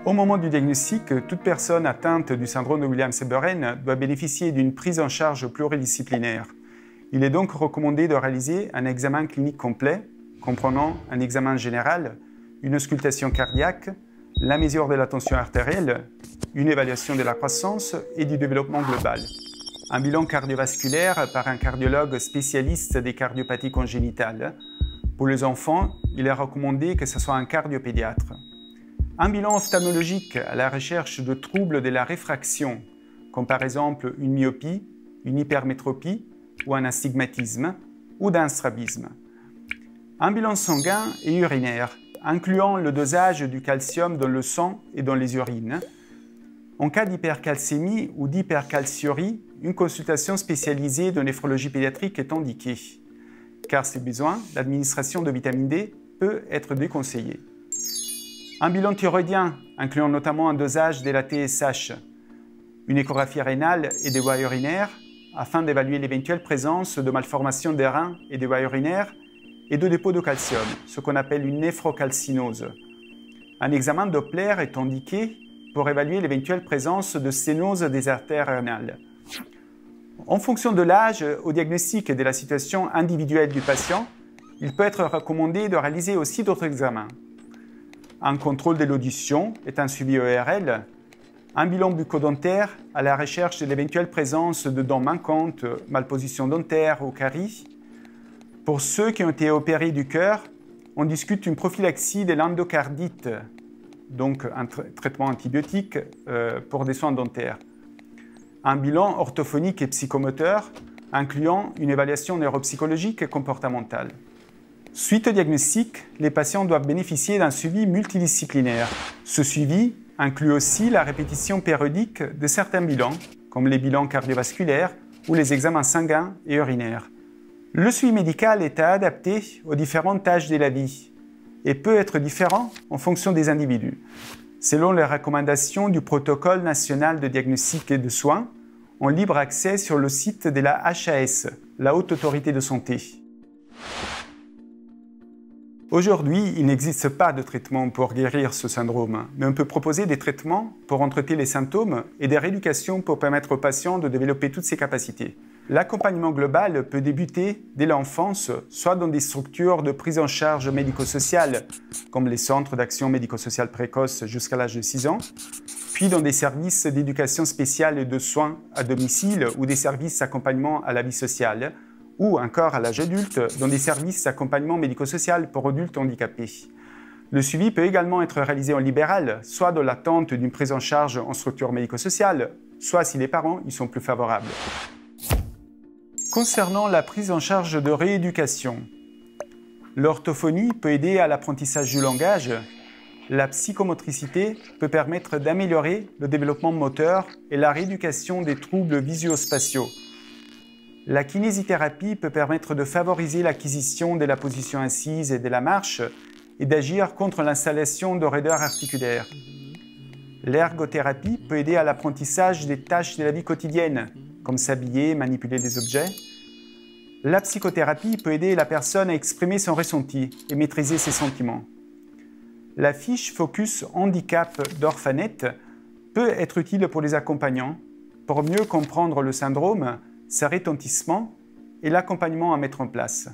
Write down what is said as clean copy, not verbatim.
Au moment du diagnostic, toute personne atteinte du syndrome de Williams-Seberen doit bénéficier d'une prise en charge pluridisciplinaire. Il est donc recommandé de réaliser un examen clinique complet, comprenant un examen général, une auscultation cardiaque, la mesure de la tension artérielle, une évaluation de la croissance et du développement global. Un bilan cardiovasculaire par un cardiologue spécialiste des cardiopathies congénitales. Pour les enfants, il est recommandé que ce soit un cardiopédiatre. Un bilan ophtalmologique à la recherche de troubles de la réfraction, comme par exemple une myopie, une hypermétropie ou un astigmatisme ou d'un strabisme. Un bilan sanguin et urinaire, incluant le dosage du calcium dans le sang et dans les urines. En cas d'hypercalcémie ou d'hypercalciurie, une consultation spécialisée de néphrologie pédiatrique est indiquée, car si besoin, l'administration de vitamine D peut être déconseillée. Un bilan thyroïdien, incluant notamment un dosage de la TSH, une échographie rénale et des voies urinaires, afin d'évaluer l'éventuelle présence de malformations des reins et des voies urinaires et de dépôts de calcium, ce qu'on appelle une néphrocalcinose. Un examen Doppler est indiqué pour évaluer l'éventuelle présence de sténose des artères rénales. En fonction de l'âge, au diagnostic et de la situation individuelle du patient, il peut être recommandé de réaliser aussi d'autres examens. Un contrôle de l'audition est un suivi ORL, un bilan bucco-dentaire à la recherche de l'éventuelle présence de dents manquantes, malposition dentaire ou caries. Pour ceux qui ont été opérés du cœur, on discute une prophylaxie de l'endocardite, donc un traitement antibiotique pour des soins dentaires. Un bilan orthophonique et psychomoteur, incluant une évaluation neuropsychologique et comportementale. Suite au diagnostic, les patients doivent bénéficier d'un suivi multidisciplinaire. Ce suivi inclut aussi la répétition périodique de certains bilans, comme les bilans cardiovasculaires ou les examens sanguins et urinaires. Le suivi médical est adapté aux différentes tâches de la vie et peut être différent en fonction des individus. Selon les recommandations du protocole national de diagnostic et de soins, en libre accès sur le site de la HAS, la Haute Autorité de Santé. Aujourd'hui, il n'existe pas de traitement pour guérir ce syndrome, mais on peut proposer des traitements pour entretenir les symptômes et des rééducations pour permettre aux patients de développer toutes ses capacités. L'accompagnement global peut débuter dès l'enfance, soit dans des structures de prise en charge médico-sociale, comme les centres d'action médico-sociale précoce jusqu'à l'âge de 6 ans, puis dans des services d'éducation spéciale et de soins à domicile ou des services d'accompagnement à la vie sociale, ou encore à l'âge adulte dans des services d'accompagnement médico-social pour adultes handicapés. Le suivi peut également être réalisé en libéral, soit dans l'attente d'une prise en charge en structure médico-sociale, soit si les parents y sont plus favorables. Concernant la prise en charge de rééducation, l'orthophonie peut aider à l'apprentissage du langage, la psychomotricité peut permettre d'améliorer le développement moteur et la rééducation des troubles visuospatiaux. La kinésithérapie peut permettre de favoriser l'acquisition de la position assise et de la marche et d'agir contre l'installation de raideurs articulaires. L'ergothérapie peut aider à l'apprentissage des tâches de la vie quotidienne, comme s'habiller, manipuler des objets. La psychothérapie peut aider la personne à exprimer son ressenti et maîtriser ses sentiments. La fiche Focus Handicap d'Orphanet peut être utile pour les accompagnants pour mieux comprendre le syndrome, ses retentissements et l'accompagnement à mettre en place.